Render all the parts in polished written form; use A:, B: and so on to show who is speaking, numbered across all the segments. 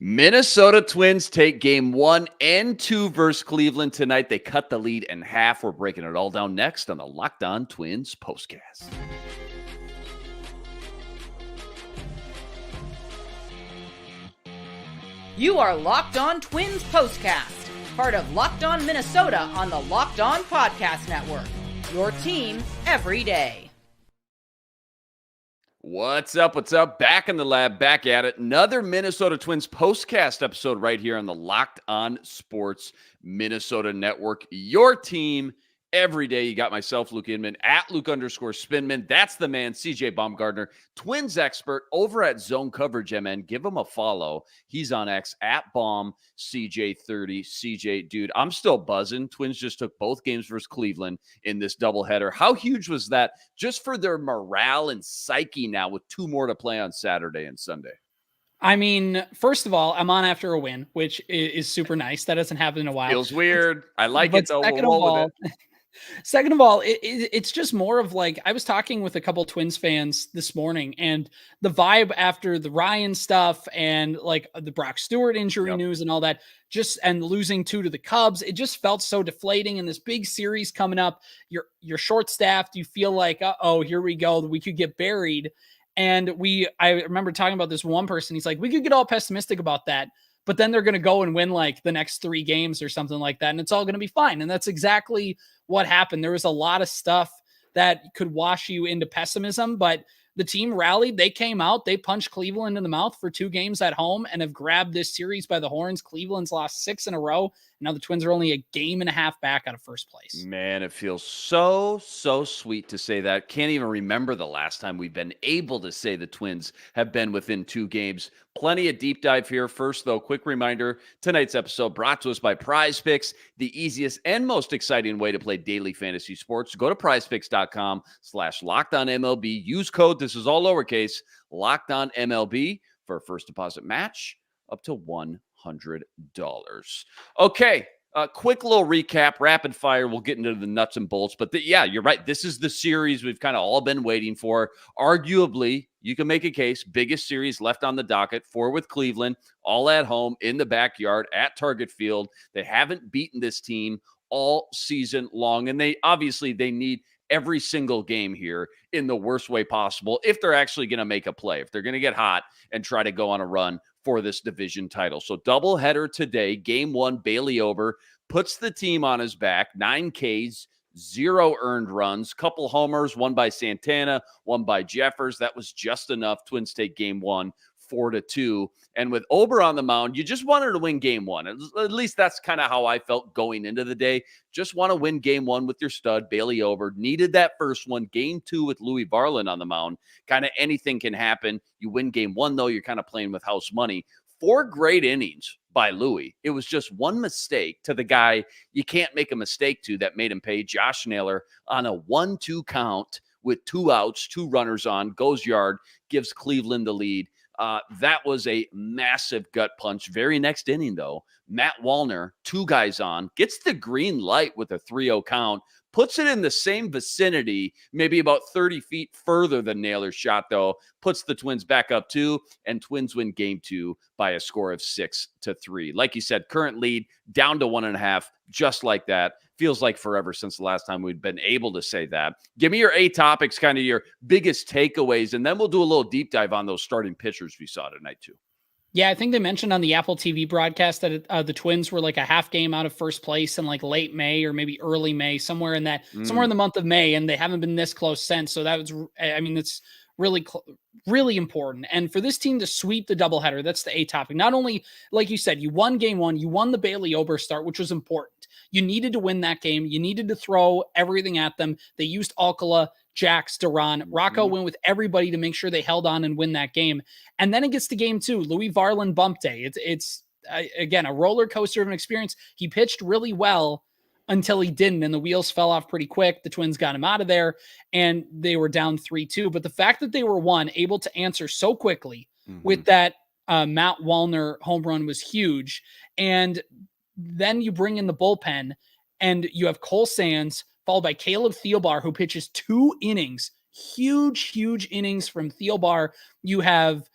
A: Minnesota Twins take game 1 and 2 versus Cleveland tonight. They cut the lead in half. We're breaking it all down next on the Locked On Twins postcast.
B: You are Locked On Twins postcast, part of Locked On Minnesota on the Locked On Podcast Network. Your team every day.
A: What's up? What's up? Back in the lab, back at it. Another Minnesota Twins postcast episode right here on the Locked On Sports Minnesota Network. Your team every day. You got myself, Luke Inman, at Luke_Spinman. That's the man, CJ Baumgartner, Twins expert over at Zone Coverage MN. Give him a follow. He's on X at BaumCJ30. CJ, dude, I'm still buzzing. Twins just took both games versus Cleveland in this doubleheader. How huge was that just for their morale and psyche now with two more to play on Saturday and Sunday?
C: I mean, first of all, I'm on after a win, which is super nice. That hasn't happened in a while.
A: Feels weird. I like it, though.
C: Second
A: we'll roll with it.
C: Second of all, it's just more of like, I was talking with a couple Twins fans this morning, and the vibe after the Ryan stuff and like the Brock Stewart injury news and all that, and losing 2 to the Cubs, it just felt so deflating. In this big series coming up, you're short-staffed. You feel like, uh-oh, here we go. We could get buried. And I remember talking about this one person. He's like, we could get all pessimistic about that, but then they're going to go and win like the next 3 games or something like that, and it's all going to be fine. And that's exactly what happened. There was a lot of stuff that could wash you into pessimism, but the team rallied. They came out. They punched Cleveland in the mouth for 2 games at home and have grabbed this series by the horns. Cleveland's lost 6 in a row. Now the Twins are only a game and a half back out of first place.
A: Man, it feels so sweet to say that. Can't even remember the last time we've been able to say the Twins have been within 2 games. Plenty of deep dive here. First, though, quick reminder, tonight's episode brought to us by Prize Picks, the easiest and most exciting way to play daily fantasy sports. Go to prizepicks.com/LockedOnMLB. Use code, this is all lowercase, LockedOnMLB for a first deposit match up to $100. Okay, quick little recap, rapid fire. We'll get into the nuts and bolts. But yeah, you're right. This is the series we've kind of all been waiting for. Arguably, you can make a case, biggest series left on the docket, 4 with Cleveland, all at home, in the backyard, at Target Field. They haven't beaten this team all season long, and they need every single game here in the worst way possible if they're actually going to make a play, if they're going to get hot and try to go on a run for this division title. So doubleheader today, game 1, Bailey over, puts the team on his back, 9 Ks, 0 earned runs, couple homers, one by Santana, one by Jeffers. That was just enough. Twins take game 1, 4-2. And with Ober on the mound, you just wanted to win game 1. At least that's kind of how I felt going into the day. Just want to win game 1 with your stud, Bailey Ober. Needed that first one. Game 2 with Louis Varland on the mound. Kind of anything can happen. You win game 1, though, you're kind of playing with house money. 4 great innings by Louis. It was just one mistake to the guy you can't make a mistake to that made him pay, Josh Naylor, on a 1-2 count with 2 outs, 2 runners on, goes yard, gives Cleveland the lead. That was a massive gut punch. Very next inning, though, Matt Wallner, 2 guys on, gets the green light with a 3-0 count, puts it in the same vicinity, maybe about 30 feet further than Naylor's shot, though, puts the Twins back up 2, and Twins win game 2 by a score of 6-3. Like you said, current lead down to 1.5, just like that. Feels like forever since the last time we'd been able to say that. Give me your 8 topics, kind of your biggest takeaways, and then we'll do a little deep dive on those starting pitchers we saw tonight, too.
C: Yeah, I think they mentioned on the Apple TV broadcast that the Twins were like a half game out of first place in like late May or maybe early May, somewhere in the month of May, and they haven't been this close since. So that was, it's really, really important. And for this team to sweep the doubleheader, that's the A topic. Not only, like you said, you won game 1, you won the Bailey Ober start, which was important. You needed to win that game. You needed to throw everything at them. They used Alcala, Jax, Duran. Rocco went with everybody to make sure they held on and win that game. And then it gets to game 2, Louis Varland bump day. It's again, a roller coaster of an experience. He pitched really well until he didn't, and the wheels fell off pretty quick. The Twins got him out of there, and they were down 3-2. But the fact that they were able to answer so quickly with that Matt Wallner home run was huge. And then you bring in the bullpen, and you have Cole Sands, followed by Caleb Thielbar, who pitches 2 innings, huge innings from Thielbar. You have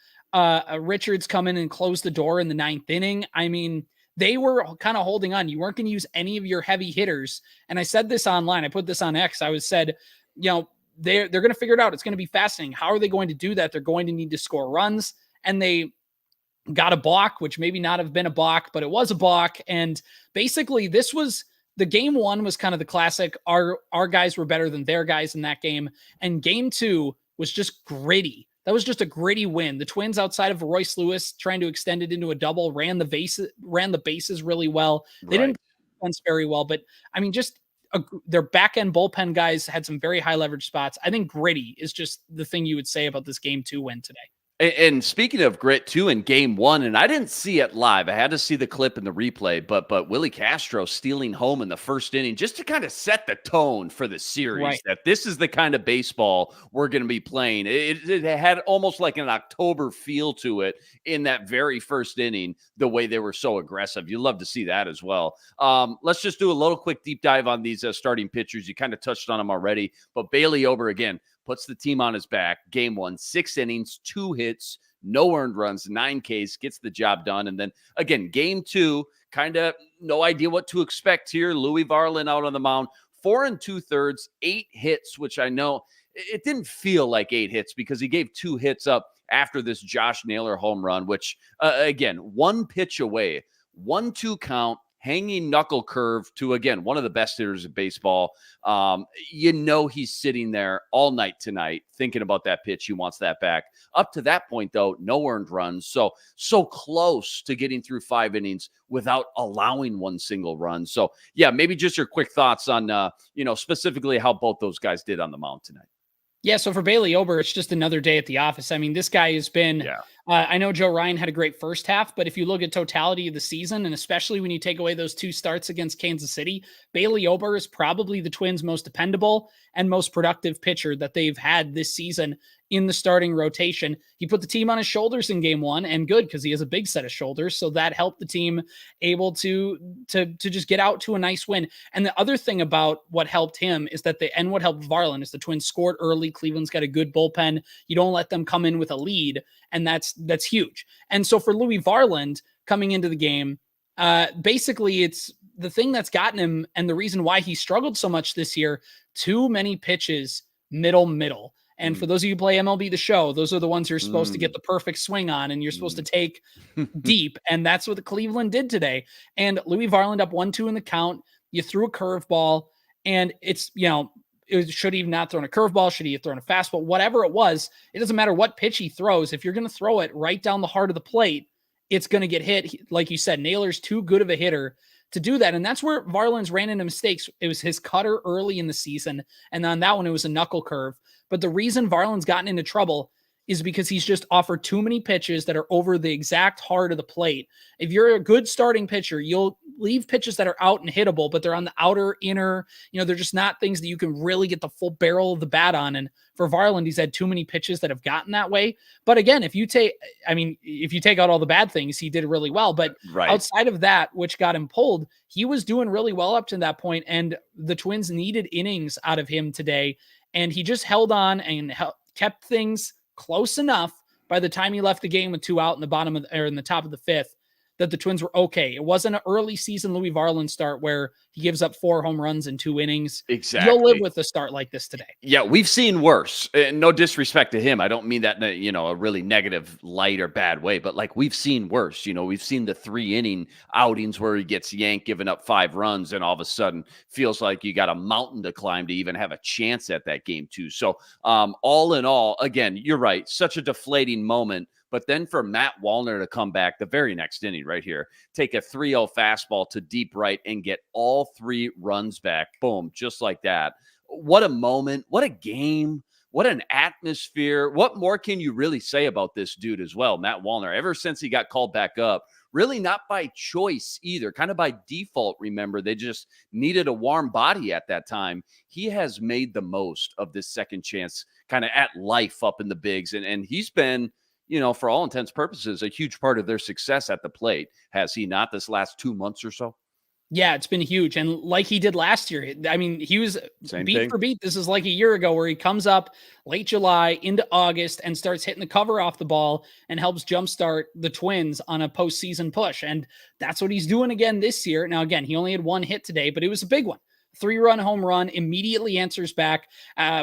C: Richards come in and close the door in the 9th inning. I mean, they were kind of holding on. You weren't going to use any of your heavy hitters. And I said this online. I put this on X. I said, they're going to figure it out. It's going to be fascinating. How are they going to do that? They're going to need to score runs. And they got a balk, which maybe not have been a balk, but it was a balk. And basically this was the game one was kind of the classic. Our guys were better than their guys in that game. And game two was just gritty. That was just a gritty win. The Twins, outside of Royce Lewis trying to extend it into a double, ran the bases really well. They didn't defense very well, but I mean, just their back end bullpen guys had some very high leverage spots. I think gritty is just the thing you would say about this game two win today.
A: And speaking of grit too, in game one, and I didn't see it live. I had to see the clip in the replay, but Willie Castro stealing home in the first inning just to kind of set the tone for the series, that this is the kind of baseball we're going to be playing. It had almost like an October feel to it in that very first inning, the way they were so aggressive. You love to see that as well. Let's just do a little quick deep dive on these starting pitchers. You kind of touched on them already, but Bailey Ober again puts the team on his back. Game one, 6 innings, 2 hits, no earned runs, 9 Ks, gets the job done. And then again, game two, kind of no idea what to expect here. Louis Varland out on the mound, 4 2/3, 8 hits, which I know it didn't feel like 8 hits because he gave 2 hits up after this Josh Naylor home run, which again, 1 pitch away, 1-2 count, hanging knuckle curve to, again, one of the best hitters in baseball. He's sitting there all night tonight thinking about that pitch. He wants that back. Up to that point, though, no earned runs. So close to getting through 5 innings without allowing 1 single run. So, yeah, maybe just your quick thoughts on, specifically how both those guys did on the mound tonight.
C: Yeah, so for Bailey Ober, it's just another day at the office. I mean, this guy has been I know Joe Ryan had a great first half, but if you look at totality of the season, and especially when you take away those 2 starts against Kansas City, Bailey Ober is probably the Twins' most dependable and most productive pitcher that they've had this season in the starting rotation. He put the team on his shoulders in game one, and good, because he has a big set of shoulders. So that helped the team able to just get out to a nice win. And the other thing about what helped him is that and what helped Varland is the Twins scored early. Cleveland's got a good bullpen. You don't let them come in with a lead, and that's huge. And so for Louis Varland coming into the game, basically it's the thing that's gotten him, and the reason why he struggled so much this year, too many pitches middle. And for those of you who play MLB The Show, those are the ones you're supposed to get the perfect swing on, and you're supposed to take deep. And that's what the Cleveland did today. And Louis Varland up 1-2 in the count. You threw a curveball, and it's, should he have not thrown a curveball? Should he have thrown a fastball? Whatever it was, it doesn't matter what pitch he throws. If you're going to throw it right down the heart of the plate, it's going to get hit. Like you said, Naylor's too good of a hitter to do that. And that's where Varland's ran into mistakes. It was his cutter early in the season, and on that one, it was a knuckle curve. But the reason Varland's gotten into trouble is because he's just offered too many pitches that are over the exact heart of the plate. If you're a good starting pitcher, you'll leave pitches that are out and hittable, but they're on the outer, inner, they're just not things that you can really get the full barrel of the bat on. And for Varland, he's had too many pitches that have gotten that way. But again, if you take out all the bad things, he did really well. But outside of that, which got him pulled, he was doing really well up to that point, and the Twins needed innings out of him today. And he just held on and kept things close enough by the time he left the game with 2 out in the top of the 5th that the Twins were okay. It wasn't an early season Louis Varland start where he gives up 4 home runs in 2 innings.
A: Exactly.
C: You'll live with a start like this today.
A: Yeah, we've seen worse. No disrespect to him. I don't mean that in a really negative, light or bad way, but like we've seen worse. We've seen the 3-inning outings where he gets yanked, giving up 5 runs, and all of a sudden feels like you got a mountain to climb to even have a chance at that game too. So all in all, again, you're right. Such a deflating moment. But then for Matt Wallner to come back the very next inning right here, take a 3-0 fastball to deep right and get all 3 runs back. Boom, just like that. What a moment. What a game. What an atmosphere. What more can you really say about this dude as well, Matt Wallner? Ever since he got called back up, really not by choice either, kind of by default. Remember, they just needed a warm body at that time. He has made the most of this second chance kind of at life up in the bigs. And he's been, for all intents and purposes, a huge part of their success at the plate. Has he not this last 2 months or so?
C: Yeah, it's been huge. And like he did last year, I mean, he was beat for beat. This is like a year ago where he comes up late July into August and starts hitting the cover off the ball and helps jumpstart the Twins on a postseason push. And that's what he's doing again this year. Now, again, he only had one hit today, but it was a big one. 3-run home run, immediately answers back.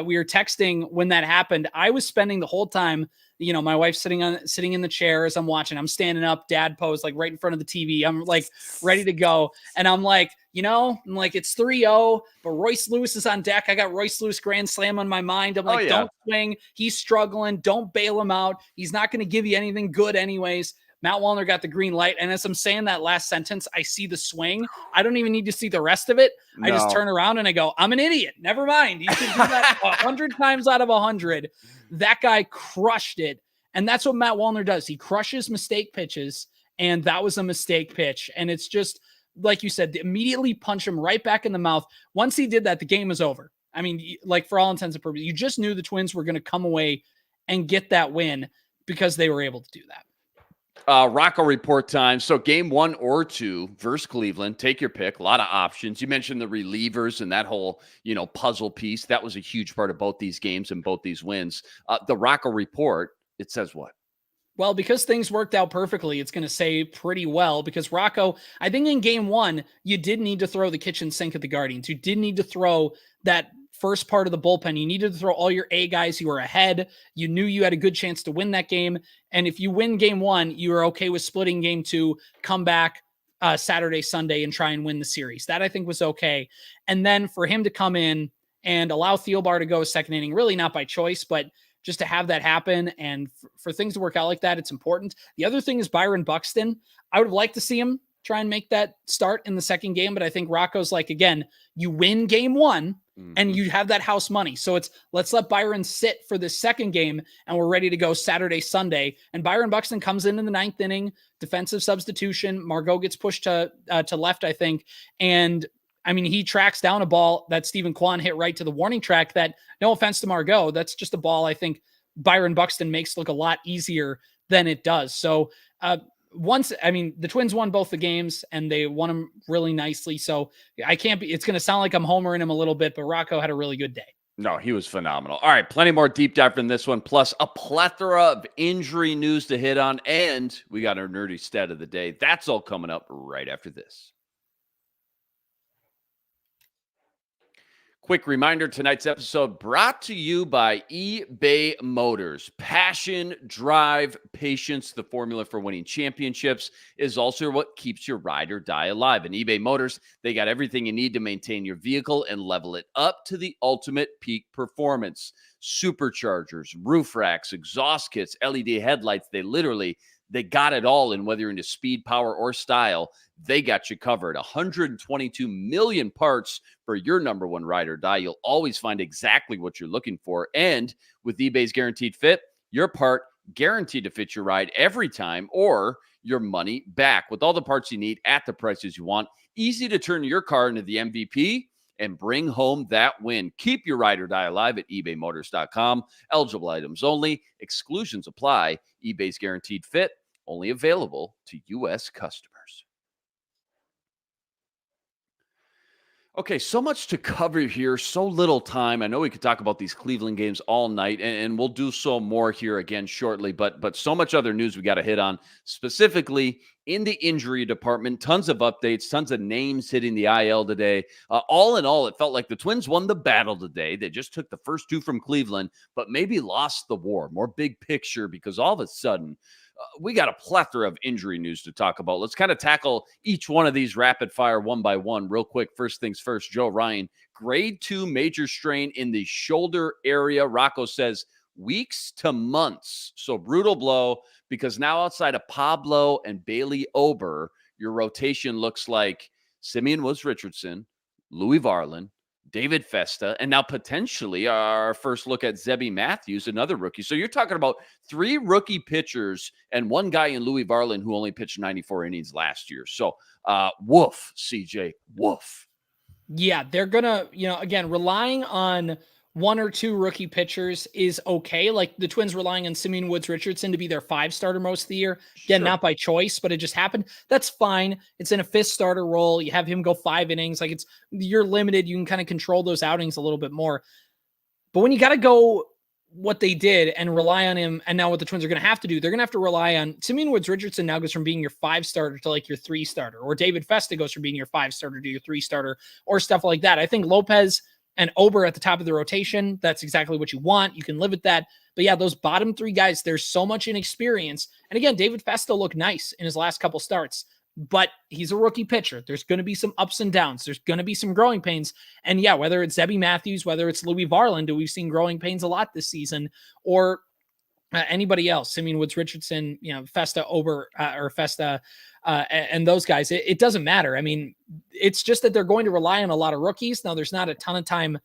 C: We were texting when that happened. I was spending the whole time, my wife's sitting in the chair as I'm watching. I'm standing up, dad pose, like right in front of the TV. I'm like ready to go. And I'm like, it's 3-0, but Royce Lewis is on deck. I got Royce Lewis grand slam on my mind. I'm like, Don't swing. He's struggling. Don't bail him out. He's not going to give you anything good anyways. Matt Wallner got the green light. And as I'm saying that last sentence, I see the swing. I don't even need to see the rest of it. No. I just turn around and I go, I'm an idiot. Never mind. You should do that 100 times out of 100. That guy crushed it. And that's what Matt Wallner does. He crushes mistake pitches. And that was a mistake pitch. And it's just, like you said, immediately punch him right back in the mouth. Once he did that, the game was over. I mean, like for all intents and purposes, you just knew the Twins were going to come away and get that win because they were able to do that.
A: Rocco report time. So game 1 or 2 versus Cleveland, take your pick. A lot of options. You mentioned the relievers and that whole, puzzle piece. That was a huge part of both these games and both these wins. The Rocco report, it says what?
C: Well, because things worked out perfectly, it's going to say pretty well because Rocco, I think in game 1, you did need to throw the kitchen sink at the Guardians. You did need to throw that first part of the bullpen. You needed to throw all your A guys who were ahead. You knew you had a good chance to win that game. And if you win game 1, you were okay with splitting game 2, come back Saturday, Sunday, and try and win the series. That I think was okay. And then for him to come in and allow Thielbar to go a second inning, really not by choice, but just to have that happen and for things to work out like that, it's important. The other thing is Byron Buxton. I would have liked to see him try and make that start in the second game, but I think Rocco's like, again, you win game 1 and you have that house money. So it's, let's let Byron sit for the second game and we're ready to go Saturday, Sunday. And Byron Buxton comes in the 9th inning, defensive substitution. Margot gets pushed to left, I think. And I mean, he tracks down a ball that Stephen Kwan hit right to the warning track that, no offense to Margot, that's just a ball I think Byron Buxton makes look a lot easier than it does. So the Twins won both the games and they won them really nicely. So it's going to sound like I'm homering him a little bit, but Rocco had a really good day.
A: No, he was phenomenal. All right, plenty more deep dive from this one, plus a plethora of injury news to hit on. And we got our nerdy stat of the day. That's all coming up right after this. Quick reminder, tonight's episode brought to you by eBay Motors. Passion, drive, patience, the formula for winning championships is also what keeps your ride or die alive. And eBay Motors, they got everything you need to maintain your vehicle and level it up to the ultimate peak performance. Superchargers, roof racks, exhaust kits, LED headlights, they got it all. And whether you're into speed, power, or style, they got you covered. 122 million parts for your number one ride or die. You'll always find exactly what you're looking for. And with eBay's Guaranteed Fit, your part guaranteed to fit your ride every time or your money back. With all the parts you need at the prices you want, easy to turn your car into the MVP and bring home that win. Keep your ride or die alive at ebaymotors.com. Eligible items only. Exclusions apply. eBay's Guaranteed Fit, only available to U.S. customers. Okay, so much to cover here, so little time. I know we could talk about these Cleveland games all night, and we'll do so more here again shortly, but so much other news we got to hit on, specifically in the injury department. Tons of updates, tons of names hitting the IL today. All in all, it felt like the Twins won the battle today. They just took the first 2 from Cleveland, but maybe lost the war. More big picture, because all of a sudden, we got a plethora of injury news to talk about. Let's kind of tackle each one of these rapid fire one by one real quick. First things first, Joe Ryan, grade 2 major strain in the shoulder area. Rocco says weeks to months. So brutal blow, because now outside of Pablo and Bailey Ober, your rotation looks like Simeon Woods-Richardson, Louis Varland, David Festa, and now potentially our first look at Zebby Matthews, another rookie. So you're talking about 3 rookie pitchers and 1 guy in Louis Varland who only pitched 94 innings last year. So woof, CJ, woof.
C: Yeah, they're going to, again, relying on one or two rookie pitchers is okay. Like the Twins relying on Simeon Woods Richardson to be their 5 starter most of the year. Again,
A: Sure.
C: not by choice, but it just happened. That's fine. It's in a 5th starter role. You have him go 5 innings. Like you're limited. You can kind of control those outings a little bit more. But when you got to go what they did and rely on him, and now what the Twins are going to have to do, they're going to have to rely on Simeon Woods Richardson now goes from being your 5 starter to like your 3 starter, or David Festa goes from being your 5 starter to your 3 starter, or stuff like that. I think Lopez and Ober at the top of the rotation, that's exactly what you want. You can live with that. But yeah, those bottom 3 guys, there's so much inexperience. And again, David Festa looked nice in his last couple starts, but he's a rookie pitcher. There's going to be some ups and downs. There's going to be some growing pains. And yeah, whether it's Zebby Matthews, whether it's Louis Varland, who we've seen growing pains a lot this season, or anybody else, Simeon Woods Richardson, Festa, Ober, or Festa, and those guys, it doesn't matter. I mean, it's just that they're going to rely on a lot of rookies. Now, there's not a ton of time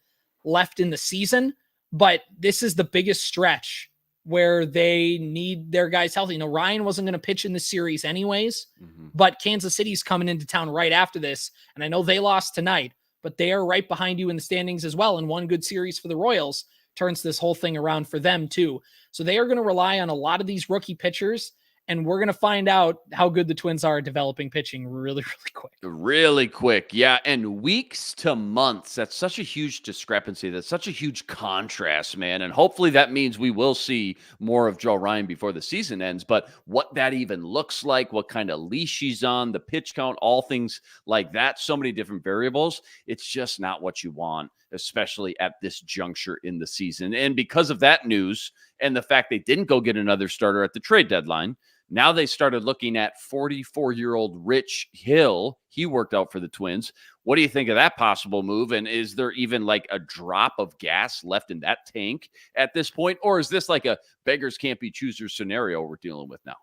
C: left in the season, but this is the biggest stretch where they need their guys healthy. Ryan wasn't going to pitch in the series anyways, but Kansas City's coming into town right after this. And I know they lost tonight, but they are right behind you in the standings as well. And one good series for the Royals turns this whole thing around for them too. So they are going to rely on a lot of these rookie pitchers, and we're going to find out how good the Twins are at developing pitching really, really quick.
A: Really quick. Yeah. And weeks to months. That's such a huge discrepancy. That's such a huge contrast, man. And hopefully that means we will see more of Joe Ryan before the season ends. But what that even looks like, what kind of leash he's on, the pitch count, all things like that, so many different variables. It's just not what you want, especially at this juncture in the season. And because of that news and the fact they didn't go get another starter at the trade deadline, now they started looking at 44-year-old Rich Hill. He worked out for the Twins. What do you think of that possible move? And is there even like a drop of gas left in that tank at this point? Or is this like a beggars can't be choosers scenario we're dealing with now?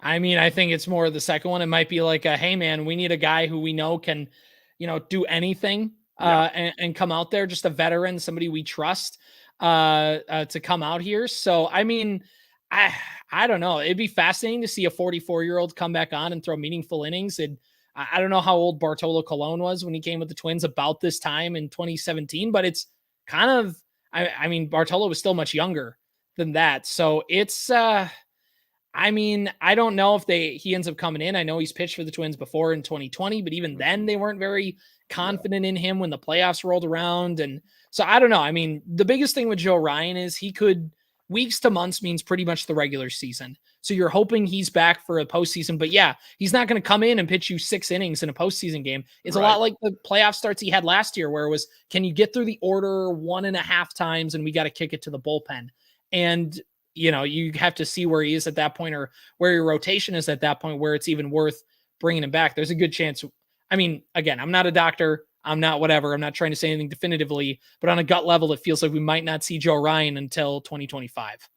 C: I mean, I think it's more of the second one. It might be like, hey man, we need a guy who we know can, do anything and come out there, just a veteran, somebody we trust to come out here. So, I mean, I don't know. It'd be fascinating to see a 44-year-old come back on and throw meaningful innings. I don't know how old Bartolo Colon was when he came with the Twins about this time in 2017, but it's kind of, I mean, Bartolo was still much younger than that. So it's, I don't know if he ends up coming in. I know he's pitched for the Twins before in 2020, but even then they weren't very confident in him when the playoffs rolled around. And so I don't know. I mean, the biggest thing with Joe Ryan is weeks to months means pretty much the regular season. So you're hoping he's back for a postseason, but yeah, he's not going to come in and pitch you 6 innings in a postseason game. It's a lot like the playoff starts he had last year, where it was, can you get through the order 1.5 times and we got to kick it to the bullpen? And, you have to see where he is at that point, or where your rotation is at that point, where it's even worth bringing him back. There's a good chance. I mean, again, I'm not a doctor. I'm not whatever. I'm not trying to say anything definitively, but on a gut level, it feels like we might not see Joe Ryan until 2025.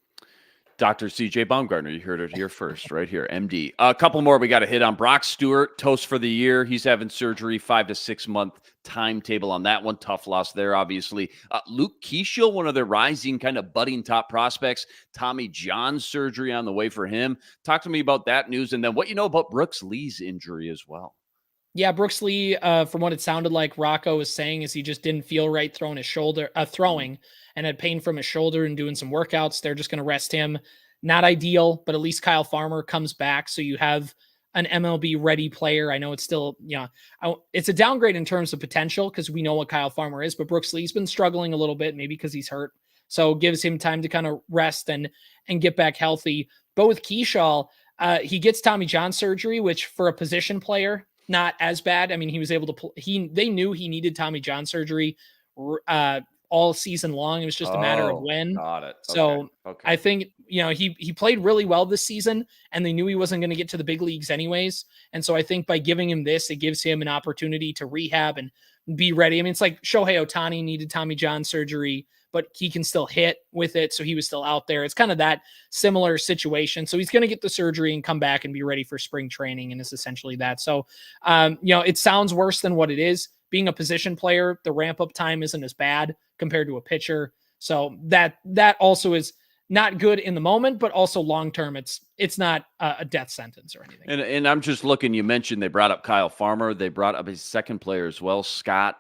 A: Dr. CJ Baumgartner, you heard it here first, right here, MD. A couple more we got to hit on. Brock Stewart, toast for the year. He's having surgery, 5 to 6 month timetable on that one. Tough loss there, obviously. Luke Keeschel, one of their rising kind of budding top prospects. Tommy John's surgery on the way for him. Talk to me about that news, and then what you know about Brooks Lee's injury as well.
C: Yeah, Brooks Lee, from what it sounded like Rocco was saying, is he just didn't feel right throwing and had pain from his shoulder and doing some workouts. They're just going to rest him. Not ideal, but at least Kyle Farmer comes back. So you have an MLB ready player. I know it's still, it's a downgrade in terms of potential because we know what Kyle Farmer is, but Brooks Lee's been struggling a little bit, maybe because he's hurt. So gives him time to kind of rest and get back healthy. But with Keeschel, he gets Tommy John surgery, which for a position player, not as bad. I mean, he was able to they knew he needed Tommy John surgery all season long. It was just a matter of when.
A: Got it.
C: So I think, he played really well this season, and they knew he wasn't going to get to the big leagues anyways. And so I think by giving him this, it gives him an opportunity to rehab and be ready. I mean, it's like Shohei Ohtani needed Tommy John surgery, but he can still hit with it. So he was still out there. It's kind of that similar situation. So he's going to get the surgery and come back and be ready for spring training. And it's essentially that. So, it sounds worse than what it is. Being a position player, the ramp up time isn't as bad compared to a pitcher. So that also is not good in the moment, but also long-term, it's not a death sentence or anything.
A: And I'm just looking, you mentioned they brought up Kyle Farmer. They brought up his second player as well, Scott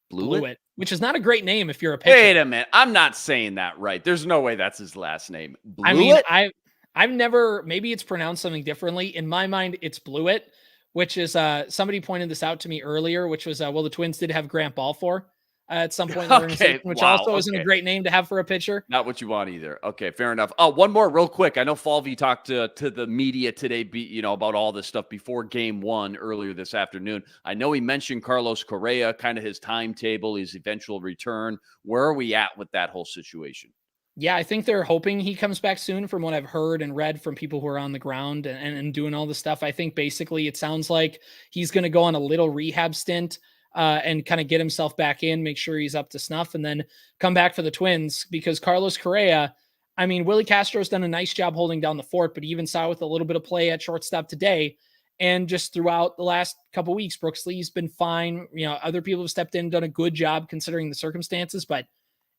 C: Blewett, which is not a great name if you're a pitcher.
A: Wait a minute. I'm not saying that right. There's no way that's his last name.
C: I mean,
A: Blewett?
C: I've never, maybe it's pronounced something differently. In my mind, it's Blewett, which is somebody pointed this out to me earlier, which was well, the Twins did have Grant Balfour at some point in the organization, which also isn't a great name to have for a pitcher.
A: Not what you want either. Okay, fair enough. Oh, one more real quick. I know Falvey talked to the media today, about all this stuff before game one earlier this afternoon. I know he mentioned Carlos Correa, kind of his timetable, his eventual return. Where are we at with that whole situation?
C: Yeah, I think they're hoping he comes back soon from what I've heard and read from people who are on the ground and doing all this stuff. I think basically it sounds like he's going to go on a little rehab stint and kind of get himself back in, make sure he's up to snuff, and then come back for the Twins because Carlos Correa, I mean, Willie Castro's done a nice job holding down the fort, but he even saw with a little bit of play at shortstop today. And just throughout the last couple of weeks, Brooks Lee's been fine. Other people have stepped in, done a good job considering the circumstances, but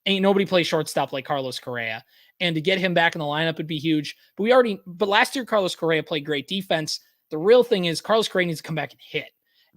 C: ain't nobody plays shortstop like Carlos Correa. And to get him back in the lineup would be huge. But last year, Carlos Correa played great defense. The real thing is Carlos Correa needs to come back and hit.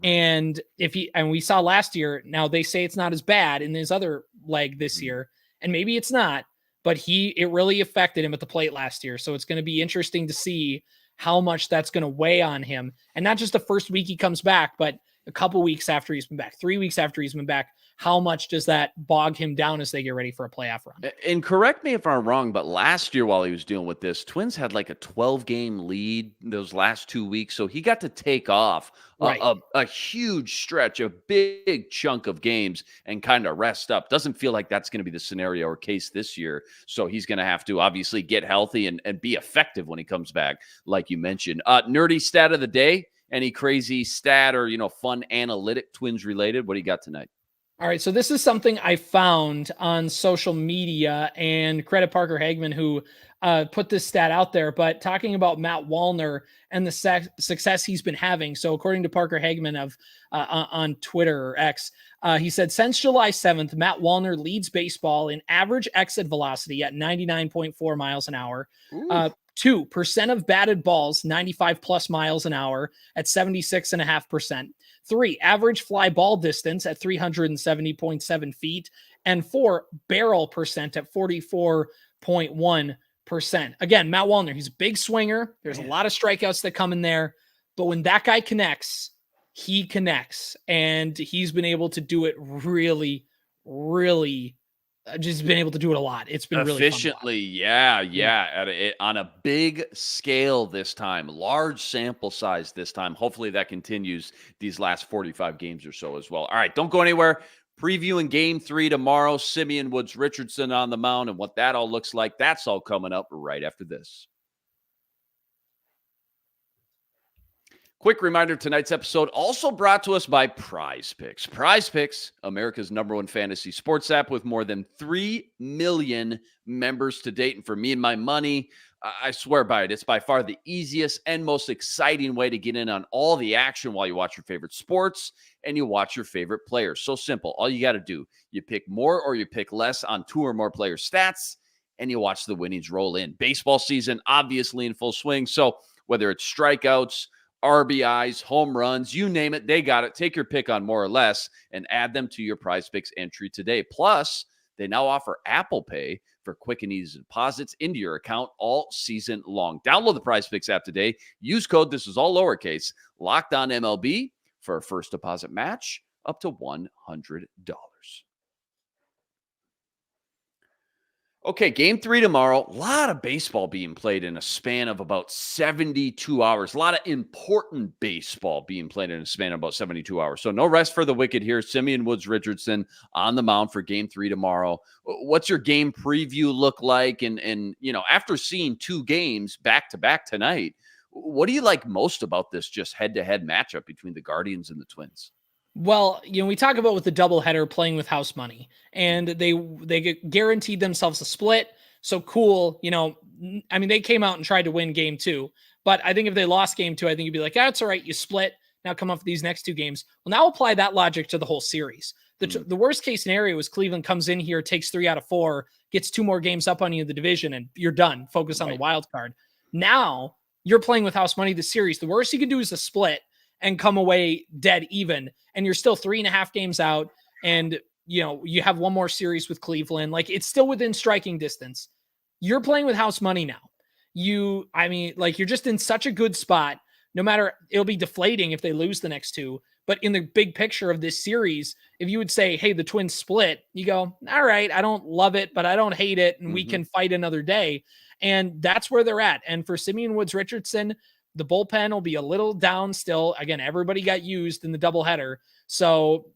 C: And we saw last year, now they say it's not as bad in his other leg this year, and maybe it's not, but it really affected him at the plate last year. So it's going to be interesting to see how much that's going to weigh on him. And not just the first week he comes back, but a couple weeks after he's been back, 3 weeks after he's been back. How much does that bog him down as they get ready for a playoff run?
A: And correct me if I'm wrong, but last year while he was dealing with this, Twins had like a 12-game lead those last 2 weeks. So he got to take off a huge stretch, a big chunk of games and kind of rest up. Doesn't feel like that's going to be the scenario or case this year. So he's going to have to obviously get healthy and be effective when he comes back, like you mentioned. Nerdy stat of the day, any crazy stat or, fun analytic Twins related? What do you got tonight?
C: All right, so this is something I found on social media, and credit Parker Hagman who put this stat out there, but talking about Matt Wallner and the success he's been having. So according to Parker Hagman on Twitter or X, he said, since July 7th, Matt Wallner leads baseball in average exit velocity at 99.4 miles an hour. 2% of batted balls, 95 plus miles an hour at 76.5%. 3, average fly ball distance at 370.7 feet. And 4, barrel percent at 44.1%. Again, Matt Wallner, he's a big swinger. There's a lot of strikeouts that come in there. But when that guy connects, he connects. And he's been able to do it really, really just been able to do it a lot. It's been really
A: efficiently. Yeah. On a big scale this time, large sample size this time. Hopefully that continues these last 45 games or so as well. All right, don't go anywhere. Previewing game 3 tomorrow, Simeon Woods Richardson on the mound and what that all looks like. That's all coming up right after this. Quick reminder, tonight's episode also brought to us by Prize Picks. Prize Picks, America's #1 fantasy sports app with more than 3 million members to date. And for me and my money, I swear by it, it's by far the easiest and most exciting way to get in on all the action while you watch your favorite sports and you watch your favorite players. So simple. All you got to do, you pick more or you pick less on 2 or more player stats, and you watch the winnings roll in. Baseball season, obviously in full swing. So whether it's strikeouts, RBIs, home runs, you name it, they got it. Take your pick on more or less and add them to your Prize Picks entry today. Plus, they now offer Apple Pay for quick and easy deposits into your account all season long. Download the Prize Picks app today. Use code, this is all lowercase, Locked On MLB for a first deposit match up to $100. Okay, game 3 tomorrow. A lot of baseball being played in a span of about 72 hours. A lot of important baseball being played in a span of about 72 hours. So no rest for the wicked here. Simeon Woods Richardson on the mound for game 3 tomorrow. What's your game preview look like? And after seeing 2 games back-to-back tonight, what do you like most about this just head-to-head matchup between the Guardians and the Twins?
C: Well, we talk about with the doubleheader playing with house money, and they guaranteed themselves a split. So cool. They came out and tried to win game 2, but I think if they lost game 2, I think you'd be like, it's all right. You split. Now come up with these next 2 games. Well, now apply that logic to the whole series. The worst case scenario is Cleveland comes in here, takes 3 out of 4, gets 2 more games up on you in the division, and you're done. Focus on the wild card. Now you're playing with house money this series. The worst you can do is a split and come away dead even, and you're still 3.5 games out. and you have one more series with Cleveland. Like, it's still within striking distance. You're playing with house money now. You're just in such a good spot. No matter, it'll be deflating if they lose the next two. But in the big picture of this series, if you would say, hey, the Twins split, you go, all right, I don't love it, but I don't hate it. And we can fight another day. And that's where they're at. And for Simeon Woods Richardson, the bullpen will be a little down still. Again, everybody got used in the doubleheader. So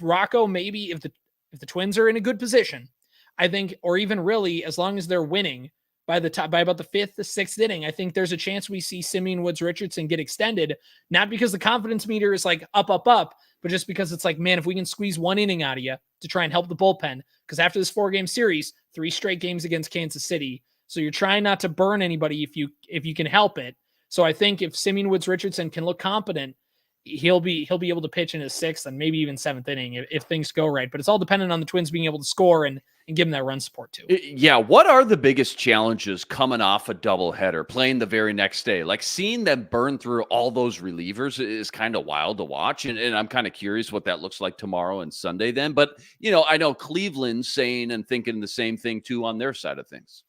C: Rocco, maybe if the Twins are in a good position, I think, or even really as long as they're winning by about the fifth, the sixth inning, I think there's a chance we see Simeon Woods Richardson get extended, not because the confidence meter is like up, but just because it's like, man, if we can squeeze one inning out of you to try and help the bullpen, because after this 4-game series, 3 straight games against Kansas City. So you're trying not to burn anybody if you can help it. So I think if Simeon Woods Richardson can look competent, he'll be able to pitch in his 6th and maybe even 7th inning if things go right. But it's all dependent on the Twins being able to score and give them that run support too.
A: Yeah. What are the biggest challenges coming off a doubleheader, playing the very next day? Like, seeing them burn through all those relievers is kind of wild to watch. And I'm kind of curious what that looks like tomorrow and Sunday then. But, I know Cleveland's saying and thinking the same thing too on their side of things.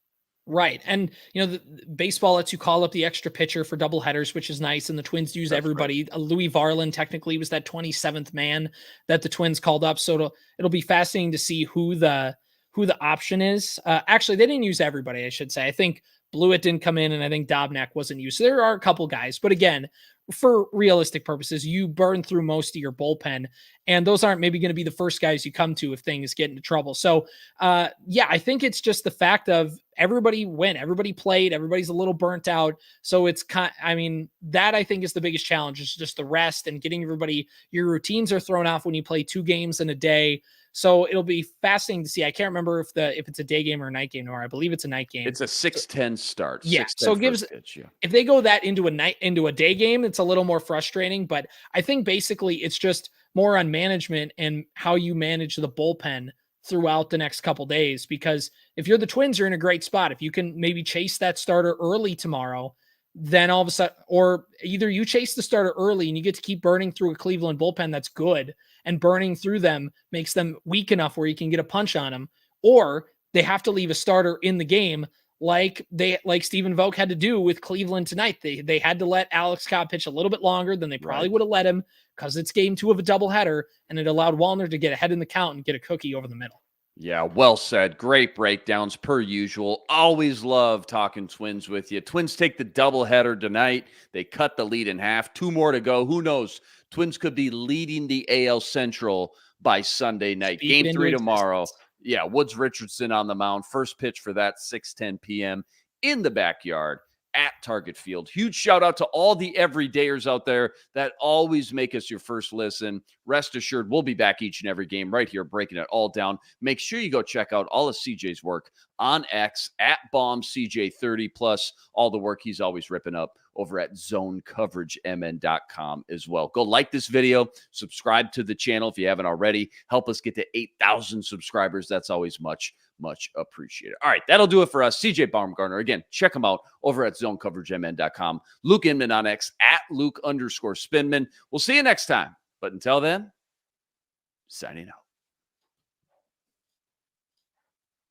C: Right. And, the baseball lets you call up the extra pitcher for doubleheaders, which is nice. And the Twins use everybody. Right. Louis Varland technically was that 27th man that the Twins called up. So it'll be fascinating to see who the option is. Actually, they didn't use everybody, I should say. I think Blewett didn't come in, and I think Dobnak wasn't used. So there are a couple guys. But again, for realistic purposes, you burn through most of your bullpen, and those aren't maybe going to be the first guys you come to if things get into trouble. So, I think it's just the fact of everybody went, everybody played, everybody's a little burnt out. So it's that I think is the biggest challenge, is just the rest and getting everybody. Your routines are thrown off when you play 2 games in a day. So it'll be fascinating to see. I can't remember if it's a day game or a night game, or I believe it's a night game.
A: It's a 6:10 start.
C: Yeah. So it gives pitch, yeah. If they go that into a day game, it's a little more frustrating. But I think basically it's just more on management and how you manage the bullpen throughout the next couple days. Because if you're the Twins, you're in a great spot. If you can maybe chase that starter early tomorrow, then all of a sudden, or either you chase the starter early and you get to keep burning through a Cleveland bullpen that's good, and burning through them makes them weak enough where you can get a punch on them, or they have to leave a starter in the game like Stephen Vogt had to do with Cleveland tonight. They had to let Alex Cobb pitch a little bit longer than they probably would have let him, because it's game 2 of a doubleheader, and it allowed Wallner to get ahead in the count and get a cookie over the middle.
A: Yeah, well said. Great breakdowns per usual. Always love talking Twins with you. Twins take the doubleheader tonight. They cut the lead in half. 2 more to go. Who knows? Twins could be leading the AL Central by Sunday night. Game 3 tomorrow. Yeah, Woods Richardson on the mound. First pitch for that, 6:10 p.m. in the backyard at Target Field. Huge shout out to all the everydayers out there that always make us your first listen. Rest assured, we'll be back each and every game right here, breaking it all down. Make sure you go check out all of CJ's work on X at BombCJ30, plus all the work he's always ripping up over at ZoneCoverageMN.com as well. Go like this video, subscribe to the channel if you haven't already. Help us get to 8,000 subscribers. That's always much appreciated. All right, that'll do it for us. CJ Baumgartner. Again, check him out over at ZoneCoverageMN.com. Luke Inman on X at Luke_Spinman. We'll see you next time. But until then, signing out.